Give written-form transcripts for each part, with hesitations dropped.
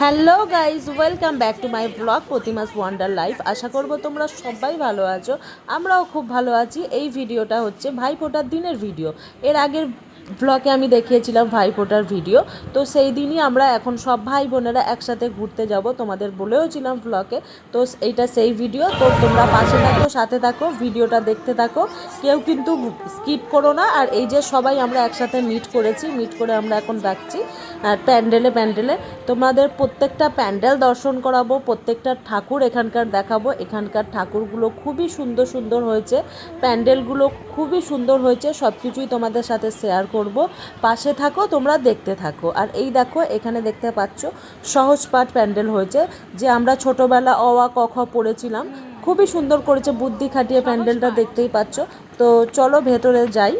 Hello guys, welcome back to my blog প্রতিমাস wonder life. আশা করবো তোমরা সবাই ভালো আছো, আমরাও খুব ভালো আছি। এই ভিডিওটা হচ্ছে ভাইফোঁটার দিনের ভিডিও। এর আগের ব্লগে আমি দেখিয়েছিলাম ভাইফোঁটার ভিডিও, তো সেই দিনই আমরা এখন সব ভাই বোনেরা একসাথে ঘুরতে যাব, তোমাদের বলেওছিলাম ব্লগে। তো এইটা সেই ভিডিও, তো তোমরা পাশে থাকো, সাথে থাকো, ভিডিওটা দেখতে থাকো, কেউ কিন্তু স্কিপ করো না। আর এই যে সবাই আমরা একসাথে মিট করেছি, মিট করে আমরা এখন যাচ্ছি আর প্যান্ডেলে তোমাদের প্রত্যেকটা প্যান্ডেল দর্শন করাবো, প্রত্যেকটা ঠাকুর এখানকার দেখাবো। এখানকার ঠাকুরগুলো খুবই সুন্দর সুন্দর হয়েছে, প্যান্ডেলগুলো খুবই সুন্দর হয়েছে, সব কিছুই তোমাদের সাথে শেয়ার করব। পাশে থাকো, তোমরা দেখতে থাকো। আর এই দেখো, এখানে দেখতে পাচ্ছ সহজ পাঠ প্যান্ডেল হয়েছে, যে আমরা ছোটোবেলা অ আ ক খ পড়েছিলাম। খুবই সুন্দর করেছে, বুদ্ধি খাটিয়ে প্যান্ডেলটা দেখতেই পাচ্ছ। তো চলো ভেতরে যাই।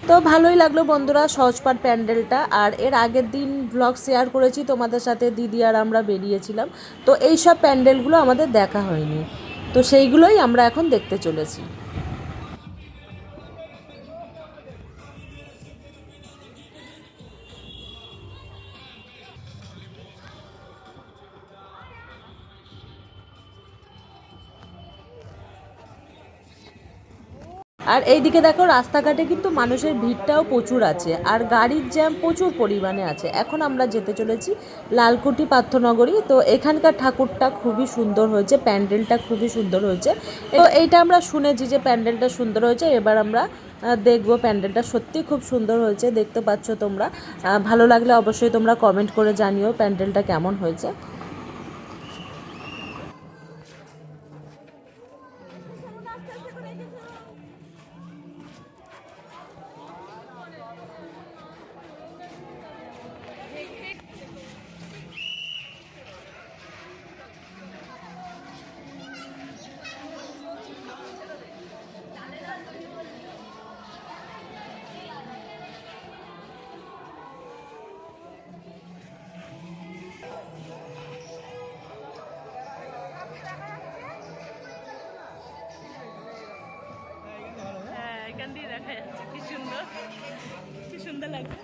তো ভালোই লাগলো বন্ধুরা সহজপাঠ প্যান্ডেলটা। আর এর আগের দিন ব্লগ শেয়ার করেছি তোমাদের সাথে, দিদি আর আমরা বেরিয়েছিলাম। তো এই সব প্যান্ডেলগুলো আমাদের দেখা হয়নি, তো সেইগুলোই আমরা এখন দেখতে চলেছি। আর এইদিকে দেখো, রাস্তাঘাটে কিন্তু মানুষের ভিড়টাও প্রচুর আছে, আর গাড়ির জ্যাম প্রচুর পরিমাণে আছে। এখন আমরা যেতে চলেছি লালকুটি পার্থনগরী। তো এখানকার ঠাকুরটা খুবই সুন্দর হয়েছে, প্যান্ডেলটা খুবই সুন্দর হয়েছে। তো এইটা আমরা শুনেছি যে প্যান্ডেলটা সুন্দর হয়েছে, এবার আমরা দেখবো। প্যান্ডেলটা সত্যি খুব সুন্দর হয়েছে, দেখতে পাচ্ছ তোমরা। ভালো লাগলে অবশ্যই তোমরা কমেন্ট করে জানিও প্যান্ডেলটা কেমন হয়েছে। এখান দিয়ে দেখা যাচ্ছে কি সুন্দর, কি সুন্দর লাগছে।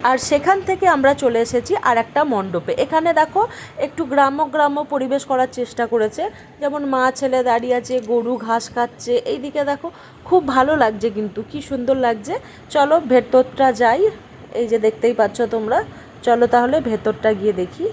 আর সেখান থেকে আমরা চলে এসেছি আর একটা মণ্ডপে। এখানে দেখো একটু গ্রাম্য গ্রাম্য পরিবেশ করার চেষ্টা করেছে, যেমন মা ছেলে দাঁড়িয়ে আছে, গরু ঘাস খাচ্ছে। এইদিকে দেখো, খুব ভালো লাগছে, কিন্তু কি সুন্দর লাগছে। চলো ভেতরটা যাই, এই যে দেখতেই পাচ্ছ তোমরা। চলো তাহলে ভেতরটা গিয়ে দেখি।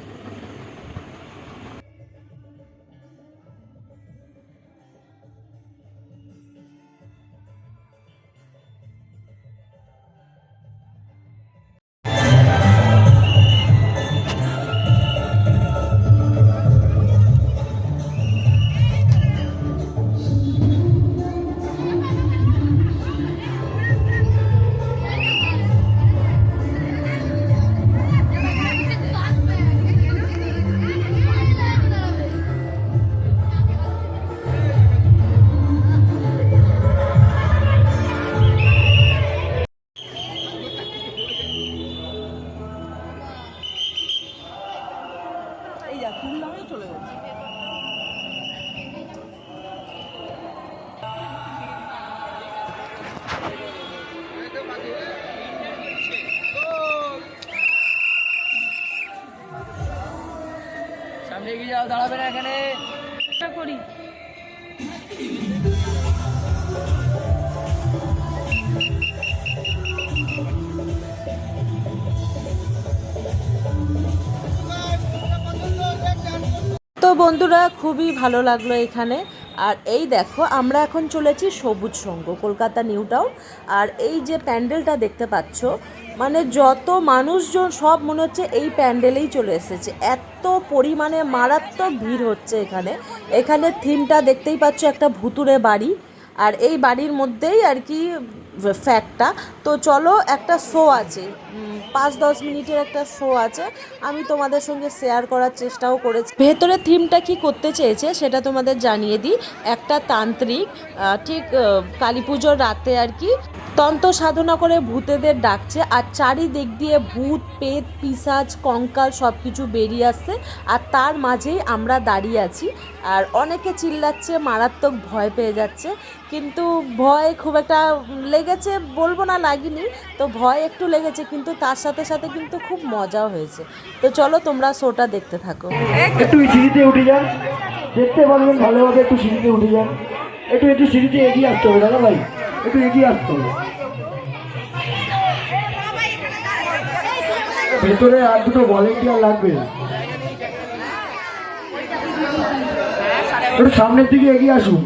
সামনে এগিয়ে যাও, দাঁড়াবে না এখানে করি। তো বন্ধুরা খুবই ভালো লাগলো এখানে। আর এই দেখো, আমরা এখন চলেছি সবুজ সংঘ, কলকাতা নিউ টাউন। আর এই যে প্যান্ডেলটা দেখতে পাচ্ছ, মানে যত মানুষজন সব মনে হচ্ছে এই প্যান্ডেলেই চলে এসেছে, এত পরিমাণে মারাত্মক ভিড় হচ্ছে এখানে। এখানে থিমটা দেখতেই পাচ্ছ, একটা ভুতুড়ে বাড়ি। আর এই বাড়ির মধ্যেই আর কি ফ্যাক্টটা। তো চলো, একটা শো আছে, 5-10 মিনিটের একটা শো আছে, আমি তোমাদের সঙ্গে শেয়ার করার চেষ্টাও করেছি। ভেতরে থিমটা কি করতে চেয়েছে সেটা তোমাদের জানিয়ে দিই। একটা তান্ত্রিক ঠিক কালী পুজোর রাতে আর কি তন্ত্র সাধনা করে ভূতেদের ডাকছে, আর চারিদিক দিয়ে ভূত পেত পিশাচ কঙ্কাল সব কিছু বেরিয়ে আসছে, আর তার মাঝেই আমরা দাঁড়িয়ে আছি। আর অনেকে চিল্লাচ্ছে, মারাত্মক ভয় পেয়ে যাচ্ছে, কিন্তু ভয় খুব একটা লেগেছে বলবো না লাগেনি, তো ভয় একটু লেগেছে, কিন্তু তার সাথে সাথে কিন্তু খুব মজাও হয়েছে। তো চলো তোমরা শোটা দেখতে থাকো। একটু সিঁড়িতে উঠে যান, দেখতে পারবেন ভালোভাবে। একটু সিঁড়িতে উঠে যান, একটু সিঁড়িতে এগিয়ে আসতে হবে দাদা ভাই, একটু এগিয়ে আসতে হবে। ভেতরে আর দুটো ভলেন্টিয়ার লাগবে, একটু সামনের দিকে এগিয়ে আসুন।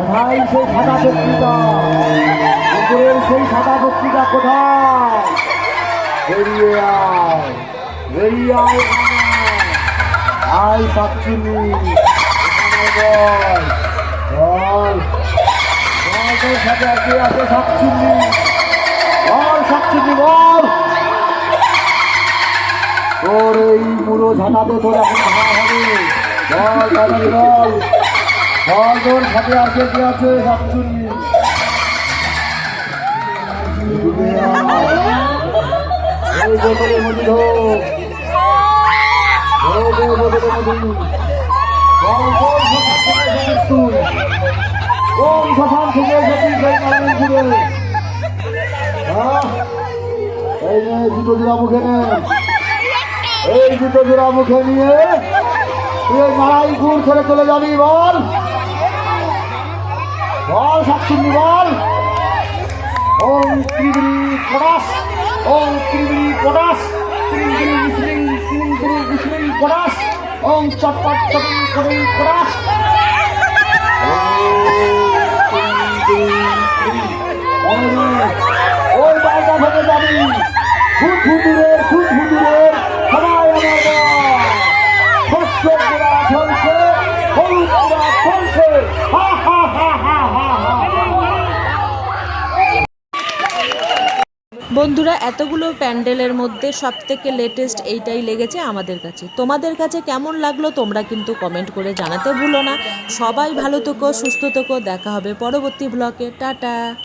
কোথায় সেই সাদা পত্রিকা, উপরের সেই সাদা পত্রিকা কোথায়? বেরিয়ে আয়, বেরিয়ে আয়, আয় শাকচুন্নি, বল বল তোর সাথে আর কে আছে? শাকচুন্নি বল, শাকচুন্নি বল। তোর এই পুরো ঝাঁটাতে তোর এখন খাওয়া হবে, বল তাড়াতাড়ি বল, বল তোর সাথে আর কে কে আছে? শাকচুন্নি এই বোতলের মধ্যে ঢোক, বোতলের মধ্যে বল, কোন শ্মশান থেকে এসেছিস সেই নারায়ণপুরে? এই নে জুতো জোড়া মুখে নে, এই জুতো জোড়া মুখে নিয়ে তুই নারায়ণপুর ছেড়ে চলে যাবি, বল বল শাকচুন্নি বল। ওম ত্রিবিরি পটাশ, ওম ত্রিবিরি পটাশ, ত্রিবিরি মুসলিম ত্রিবিরি মুসলিম পটাশ, ওম চটপট চটিং চটিং পটাশ। ওই বাড়িটা থেকে যাবি, খুব হুজুরের সবাই আমার শস্য পুরা চলছে, হলুদ পুরা চলছে, হা হা হা হা হা হা। বন্ধুরা, এতগুলো প্যান্ডেলের মধ্যে সবথেকে লেটেস্ট এইটাই লেগেছে আমাদের কাছে। তোমাদের কাছে কেমন লাগলো তোমরা কিন্তু কমেন্ট করে জানাতে ভুলো না। সবাই ভালো থেকো, সুস্থ থেকো, দেখা হবে পরবর্তী ব্লগে। টাটা।